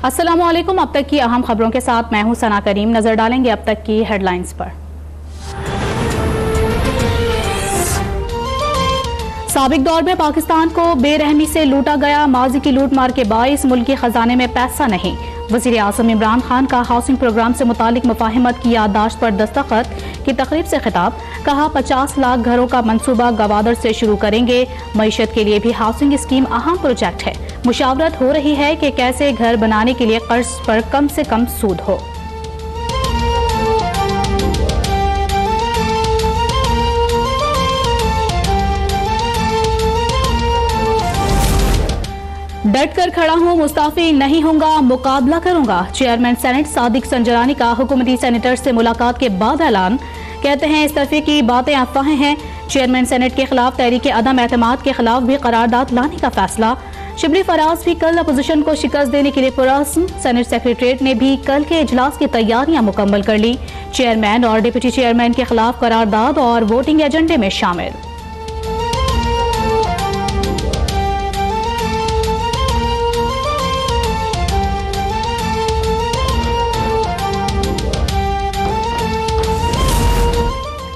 अस्सलामुअलैकुम। अब तक की अहम खबरों के साथ मैं हूं सना करीम। नजर डालेंगे अब तक की हेडलाइंस पर। साबिक दौर में पाकिस्तान को बेरहमी से लूटा गया, माजी की लूट मार के बाइस मुल्क के खजाने में पैसा नहीं। वज़ीर आज़म इमरान खान का हाउसिंग प्रोग्राम से मुतालिक मुफाहिमत की याददाश्त पर दस्तखत की तकरीब से खिताब। कहा 50 लाख घरों का मंसूबा गवादर से शुरू करेंगे। मईशत के लिए भी हाउसिंग स्कीम अहम प्रोजेक्ट है। मुशावरत हो रही है कि कैसे घर बनाने के लिए कर्ज पर कम से कम सूद हो। डट कर खड़ा हूं, मुस्ताफी नहीं होगा, मुकाबला करूंगा। चेयरमैन सेनेट सादिक संजरानी का हुकूमती सेनेटर से मुलाकात के बाद ऐलान। कहते हैं इस्तीफे की बातें अफवाहें हैं। चेयरमैन सेनेट के खिलाफ तहरीक अदम एतमाद के खिलाफ भी करारदाद लाने का फैसला। शिबली फराज भी कल अपोजिशन को शिकस्त देने के लिए पुरअज़्म। सेनेट सेक्रेटरीट ने भी कल के इजलास की तैयारियां मुकम्मल कर ली। चेयरमैन और डिप्टी चेयरमैन के खिलाफ करारदाद और वोटिंग एजेंडे में शामिल।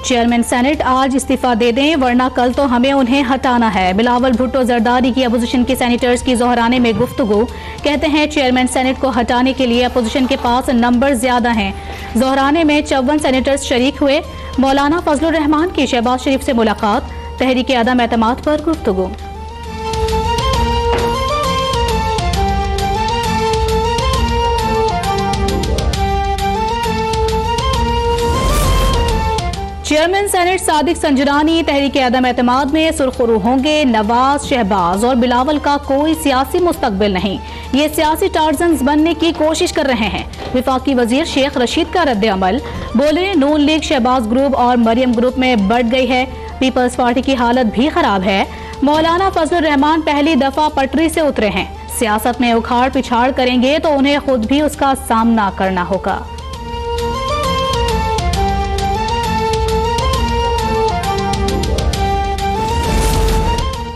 चेयरमैन सेनेट आज इस्तीफा दे दें वरना कल तो हमें उन्हें हटाना है। बिलावल भुट्टो जरदारी की अपोजिशन के सेनेटर्स की जोहराने में गुफ्तगू। कहते हैं चेयरमैन सेनेट को हटाने के लिए अपोजिशन के पास नंबर ज्यादा हैं। जोहराने में 54 सेनेटर्स शरीक हुए। मौलाना फजलुर रहमान की शहबाज शरीफ से मुलाकात। तहरीक अदम एतमाद पर गुफ्तगू। चेयरमैन सेनेट सादिक संजरानी तहरीक अदम एतमाद में सुरखरू होंगे। नवाज, शहबाज और बिलावल का कोई सियासी मुस्तकबिल नहीं, ये सियासी टार्जन्स बनने की कोशिश कर रहे हैं। विफाकी वजीर शेख रशीद का रद्द अमल। बोले नून लीग शहबाज ग्रुप और मरियम ग्रुप में बढ़ गई है। पीपल्स पार्टी की हालत भी खराब है। मौलाना फजलुर रहमान पहली दफा पटरी से उतरे हैं। सियासत में उखाड़ पिछाड़ करेंगे तो उन्हें खुद भी उसका सामना करना होगा।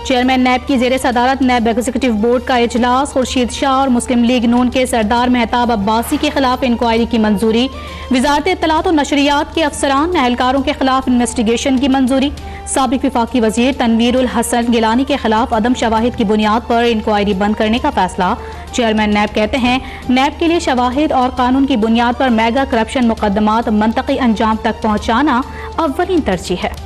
चेयरमैन नैब की जेर सदारत नैब एग्जीक्यूटिव बोर्ड का इजलास। खुर्शीद शाह और मुस्लिम लीग नून के सरदार मेहताब अब्बासी के खिलाफ इंक्वायरी की मंजूरी। वजारत इत्तलात और नशरियात के अफसरान एहलकारों के खिलाफ इन्वेस्टिगेशन की मंजूरी। साबिक विफाकी वजीर तनवीरुल हसन गिलानी के खिलाफ अदम शवाहिद की बुनियाद पर इंक्वायरी बंद करने का फैसला। चेयरमैन नैब कहते हैं नैब के लिए शवाहिद और कानून की बुनियाद पर मेगा करप्शन मुकदमात मंतकी अंजाम तक पहुँचाना अव्वलीन तरजीह है।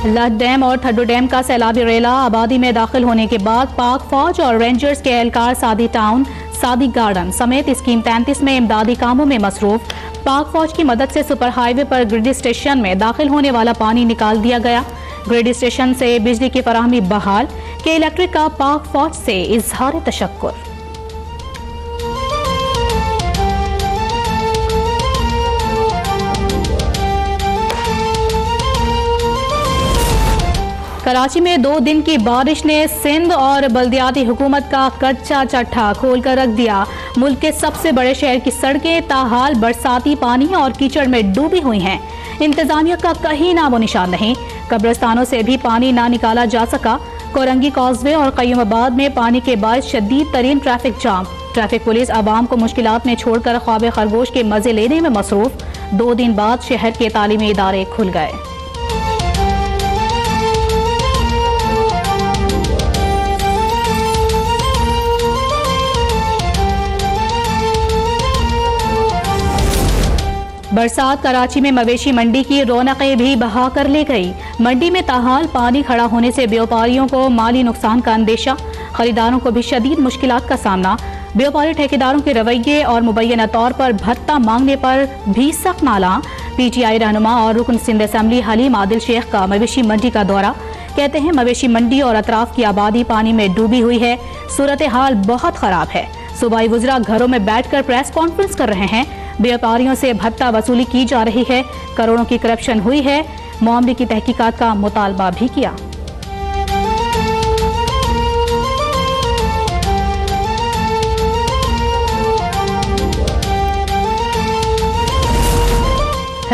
लद डैम और थड्डो डैम का सैलाबी रेला आबादी में दाखिल होने के बाद पाक फौज और रेंजर्स के एहलकार सादी टाउन, सादी गार्डन समेत स्कीम 33 में इमदादी कामों में मसरूफ। पाक फौज की मदद से सुपर हाईवे पर ग्रिड स्टेशन में दाखिल होने वाला पानी निकाल दिया गया। ग्रिड स्टेशन से बिजली की फराहमी बहाल। के इलेक्ट्रिक का पाक फौज से इजहार तशक्कुर। कराची में 2 दिन की बारिश ने सिंध और बल्दियाती हुकूमत का कच्चा चट्टा खोल कर रख दिया। मुल्क के सबसे बड़े शहर की सड़कें ताहाल बरसाती पानी और कीचड़ में डूबी हुई हैं। इंतजामिया का कहीं नामो निशान नहीं। कब्रिस्तानों से भी पानी ना निकाला जा सका। कोरंगी कॉजवे और कय्यूमाबाद में पानी के बायस शदीद तरीन ट्रैफिक जाम। ट्रैफिक पुलिस आवाम को मुश्किलात में छोड़कर ख्वाब खरगोश के मजे लेने में मसरूफ। 2 दिन बाद शहर के तालीमी इदारे खुल गए। बरसात कराची में मवेशी मंडी की रौनकें भी बहा कर ले गई। मंडी में ताहाल पानी खड़ा होने से व्यापारियों को माली नुकसान का अंदेशा। खरीदारों को भी शदीद मुश्किलात का सामना। व्यापारी ठेकेदारों के रवैये और मुबैना तौर पर भत्ता मांगने पर भी सख्त नाला। PTI रहनुमा और रुकन सिंध असम्बली हलीम आदिल शेख का मवेशी मंडी का दौरा। कहते हैं मवेशी मंडी और अतराफ की आबादी पानी में डूबी हुई है। सूरत हाल बहुत खराब है। सूबाई वज़रा घरों में बैठकर प्रेस कॉन्फ्रेंस कर रहे हैं। व्यापारियों से भत्ता वसूली की जा रही है। करोड़ों की करप्शन हुई है। मामले की तहकीकात का मुतालबा भी किया।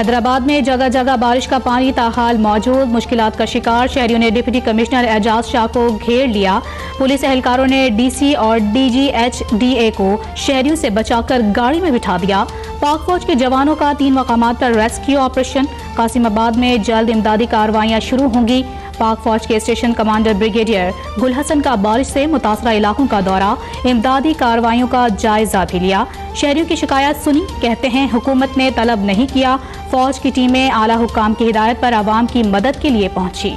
हैदराबाद में जगह जगह बारिश का पानी ताहाल मौजूद, मुश्किलात का शिकार शहरियों ने डिप्टी कमिश्नर एजाज शाह को घेर लिया। पुलिस एहलकारों ने डीसी और डीजीएचडीए को शहरियों से बचाकर गाड़ी में बिठा दिया। पाक फौज के जवानों का 3 मकामात पर रेस्क्यू ऑपरेशन। कासिमाबाद में जल्द इमदादी कार्रवाइयां शुरू होंगी। पाक फौज के स्टेशन कमांडर ब्रिगेडियर गुल हसन का बारिश से मुतासरा इलाकों का दौरा, इमदादी कार्रवाइयों का जायजा भी लिया। शहरियों की शिकायत सुनी, कहते हैं हुकूमत ने तलब नहीं किया। फौज की टीमें आला हुक्काम की हिदायत पर आवाम की मदद के लिए पहुंची।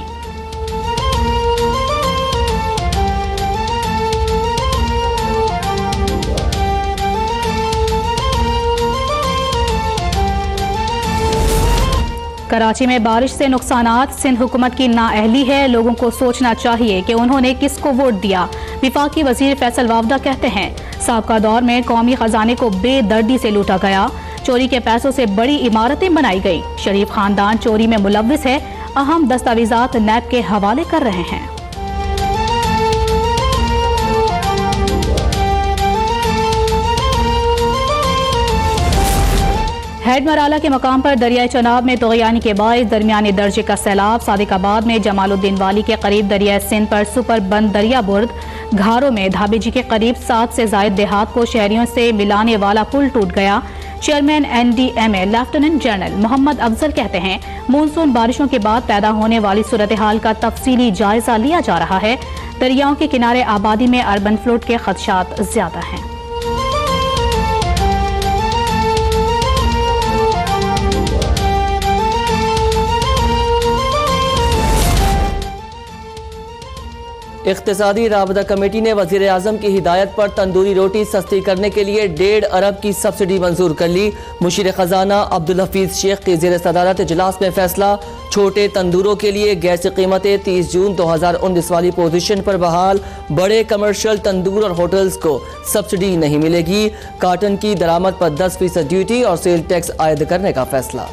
कराची में बारिश से नुकसानात, सिंध हुकूमत की नाअहली है। लोगों को सोचना चाहिए कि उन्होंने किसको वोट दिया। विफाकी वजीर फैसल वावदा कहते हैं साबका दौर में कौमी खजाने को बेदर्दी से लूटा गया। चोरी के पैसों से बड़ी इमारतें बनाई गई। शरीफ खानदान चोरी में मुलव्विस है। अहम दस्तावेजात नैब के हवाले कर रहे हैं। हेड मराला के मकाम पर दरियाई चनाब में तोगयानी के बायस दरमियानी दर्जे का सैलाब। सादिकाबाद में जमालुद्दीन वाली के करीब दरिया सिंध पर सुपर बंद दरिया बुर्द। घारों में धाबेजी के करीब 7 से जायद देहात को शहरियों से मिलाने वाला पुल टूट गया। Chairman NDMA lieutenant general Mohammad Afzal कहते हैं मानसून बारिशों के बाद पैदा होने वाली सूरत हाल का तफसीली जायजा लिया जा रहा है। दरियाओं के किनारे आबादी में अर्बन फ्लड के खदशात ज्यादा हैं। इख्तिसादी राबता कमेटी ने वज़ीर आज़म की हिदायत पर तंदूरी रोटी सस्ती करने के लिए 1.5 अरब की सब्सिडी मंजूर कर ली। मुशीर खजाना अब्दुल हफीज शेख की ज़ेर सदारत इजलास में फैसला। छोटे तंदूरों के लिए गैस कीमतें 30 जून 2019 वाली पोजीशन पर बहाल। बड़े कमर्शियल तंदूर और होटल्स को सब्सिडी नहीं मिलेगी। काटन की दरामद पर 10% ड्यूटी और सेल टैक्स आयद करने का फैसला।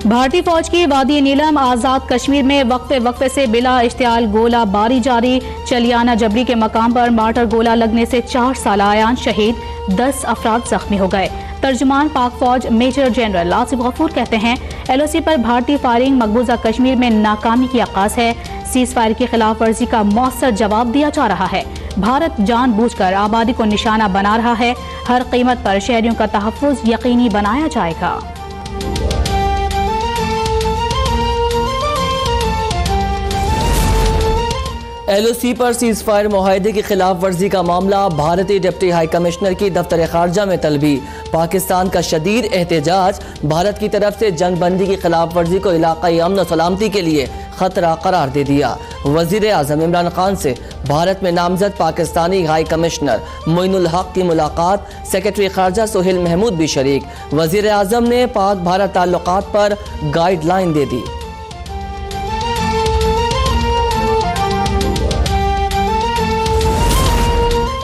भारतीय फौज की वादी नीलम आजाद कश्मीर में वक्फे वक्फे से बिला इश्तियाल गोला बारी जारी। चलियाना जबरी के मकाम पर मार्टर गोला लगने से 4 साल आयान शहीद, 10 अफराद जख्मी हो गए। तर्जुमान पाक फौज मेजर जनरल आसिफ गफूर कहते हैं LOC पर भारतीय फायरिंग मकबूजा कश्मीर में नाकामी की आगाज है। सीज फायर की खिलाफ वर्जी का मौसर जवाब दिया जा रहा है। भारत जानबूझकर आबादी को निशाना बना रहा है। हर कीमत पर शहरियों का तहफ्फुज यकीनी बनाया जाएगा। LOC पर सीज फायर मुआहदे की खिलाफ वर्जी का मामला। भारतीय डिप्टी हाई कमिश्नर की दफ्तर खारजा में तलबी। पाकिस्तान का शदीद एहतजाज। भारत की तरफ से जंग बंदी की खिलाफ वर्जी को इलाकाई अमन और सलामती के लिए खतरा करार दे दिया। वजीर आज़म इमरान खान से भारत में नामजद पाकिस्तानी हाई कमिश्नर मोइनुल हक की मुलाकात। सेक्रेटरी खारजा सोहेल महमूद भी शरीक। वजीर आज़म ने पाक भारत ताल्लुकात पर गाइडलाइन दे दी।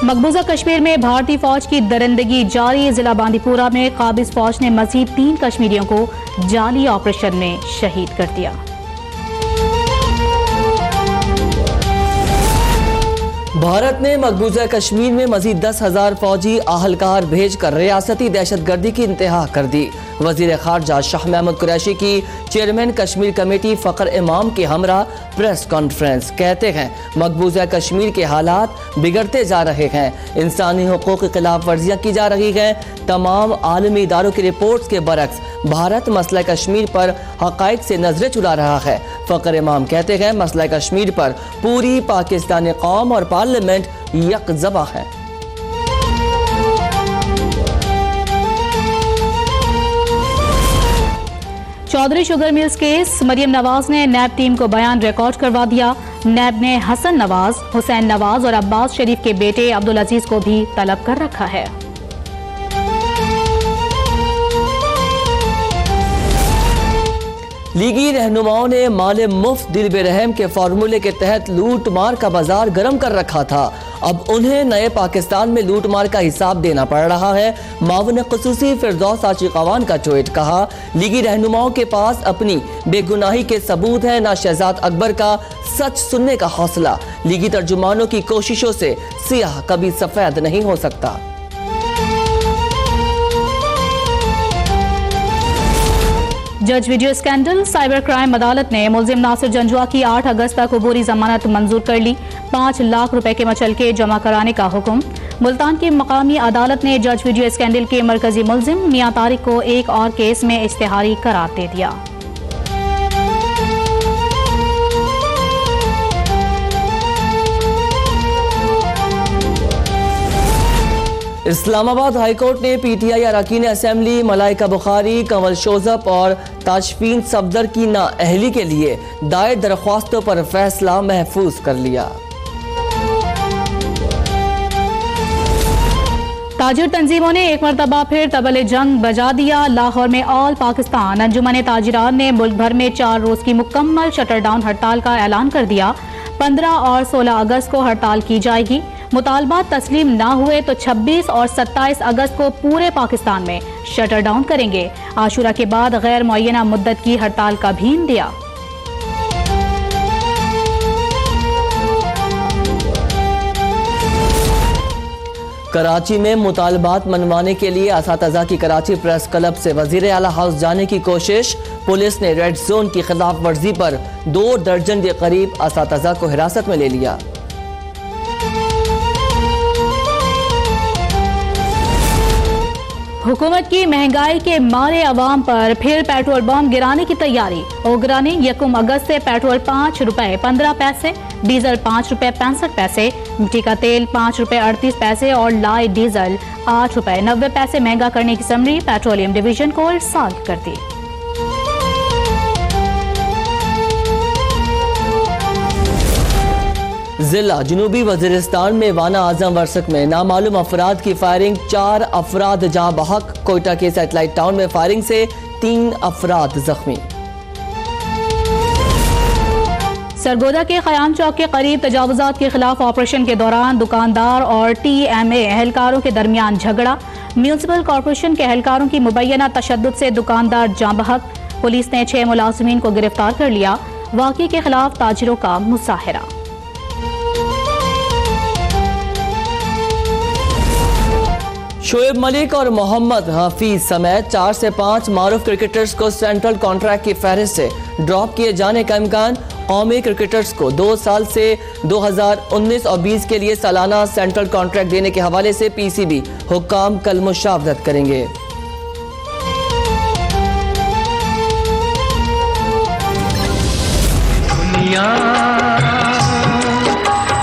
मकबूजा कश्मीर में भारतीय फौज की दरिंदगी जारी। जिला बांदीपुरा में काबिज फौज ने मजीद 3 कश्मीरियों को जाली ऑपरेशन में शहीद कर दिया। भारत ने मकबूजा कश्मीर में मजीद 10,000 फौजी आहलकार भेजकर रियासती दहशतगर्दी की इंतहा कर दी। वजीर खारजा शाह महमूद कुरैशी की चेयरमैन कश्मीर कमेटी फ़खर इमाम के हमरा प्रेस कॉन्फ्रेंस। कहते हैं मकबूजा कश्मीर के हालात बिगड़ते जा रहे हैं। इंसानी हुकूक की खिलाफ वर्जियाँ की जा रही हैं। तमाम आलमी इदारों की रिपोर्ट्स के बरक्स भारत मसला कश्मीर पर हक़ाइक़ से नजरें चुरा रहा है। फ़खर इमाम कहते हैं मसला कश्मीर पर पूरी पाकिस्तानी कौम और पार्लियामेंट यकजबा है। Chaudhry sugar mills case. Maryam Nawaz ने नैब टीम को बयान रिकॉर्ड करवा दिया। नैब ने हसन नवाज, हुसैन नवाज और अब्बास शरीफ के बेटे अब्दुल अजीज को भी तलब कर रखा है। लीगी रहनुमाओं ने माले मुफ्त दिल बेरहम के फार्मूले के तहत लूट मार का बाजार गर्म कर रखा था। अब उन्हें नए पाकिस्तान में लूट मार का हिसाब देना पड़ रहा है। मावन ख़ुसूसी फिरदौस आची क़वान का ट्वीट। कहा लीगी रहनुमाओं के पास अपनी बेगुनाही के सबूत है, ना शहजाद अकबर का सच सुनने का हौसला। लीगी तर्जुमानों की कोशिशों से सियाह कभी सफेद नहीं हो सकता। जज वीडियो स्कैंडल साइबर क्राइम अदालत ने मुलजिम नासिर जंजुआ की 8 अगस्त तक अबूरी जमानत मंजूर कर ली। 5 लाख रुपए के मचलके जमा कराने का हुक्म। मुल्तान की मकामी अदालत ने जज वीडियो स्कैंडल के मरकजी मुलजिम मियां तारिक को एक और केस में इश्तिहारी करार दे दिया। इस्लामाबाद हाईकोर्ट ने पीटीआई अरकान असेंबली मलाइका बुखारी, कंवल शोजब और ताशफीन सफदर की नाअहली के लिए दायर दरख्वास्तों पर फैसला महफूज कर लिया। ताजिर तंजीमों ने एक मरतबा फिर तबले जंग बजा दिया। लाहौर में ऑल पाकिस्तान अंजुमन ताजिरात ने मुल्क भर में 4 रोज की मुकम्मल शटरडाउन हड़ताल का ऐलान कर दिया। 15 और 16 अगस्त को हड़ताल की जाएगी। मुतालबात तस्लीम ना हुए तो 26 और 27 अगस्त को पूरे पाकिस्तान में शटर डाउन करेंगे। आशुरा के बाद गैर मुअय्यना मुद्दत की हड़ताल का भी दिया। कराची में मुतालबात मनवाने के लिए असातिज़ा की कराची प्रेस क्लब से वज़ीर आला हाउस जाने की कोशिश। पुलिस ने रेड जोन की खिलाफ वर्जी पर 2 दर्जन के करीब असातिज़ा को हिरासत में ले लिया। हुकूमत की महंगाई के मारे अवाम पर फिर पेट्रोल बम गिराने की तैयारी। ओगरा ने 1 अगस्त से पेट्रोल 5 रुपए 15 पैसे, डीजल 5 रुपए 65 पैसे, मिट्टी का तेल 5 रुपए 38 पैसे और लाइट डीजल 8 रुपए 90 पैसे महंगा करने की समरी पेट्रोलियम डिवीजन को इरसाल कर दी। जिला जनूबी वजीरिस्तान में वाना आजम वर्सक में नामालूम अफराद की फायरिंग, 4 अफराद जहां बहक। कोयटा के सैटेलाइट टाउन में फायरिंग से 3 अफराद जख्मी। सरगोदा के खयाम चौक के करीब तजावुजात के खिलाफ ऑपरेशन के दौरान दुकानदार और TMA एहलकारों के दरमियान झगड़ा। म्यूनिसिपल कॉरपोरेशन के एहलकारों की मुबैना तशद्दुद से दुकानदार जाँ बहक। पुलिस ने 6 मुलाजिमीन को गिरफ्तार कर लिया। वाक़े के खिलाफ ताजिरों का मुजाहरा। शोएब मलिक और मोहम्मद हफीज समेत 4 से 5 मारूफ क्रिकेटर्स को सेंट्रल कॉन्ट्रैक्ट की फहरिस्त से ड्रॉप किए जाने का इम्कान। कौमी क्रिकेटर्स को 2 साल से 2019 और 20 के लिए सालाना सेंट्रल कॉन्ट्रैक्ट देने के हवाले से PCB हुक्काम कल मुशावरत करेंगे।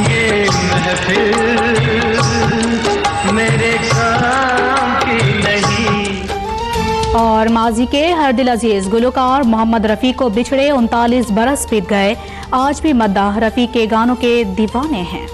ये महफिल मेरे काम की नहीं। और माजी के हर दिल अजीज गुलकार मोहम्मद रफ़ी को बिछड़े 39 बरस बीत गए। आज भी मद्दाह रफ़ी के गानों के दीवाने हैं।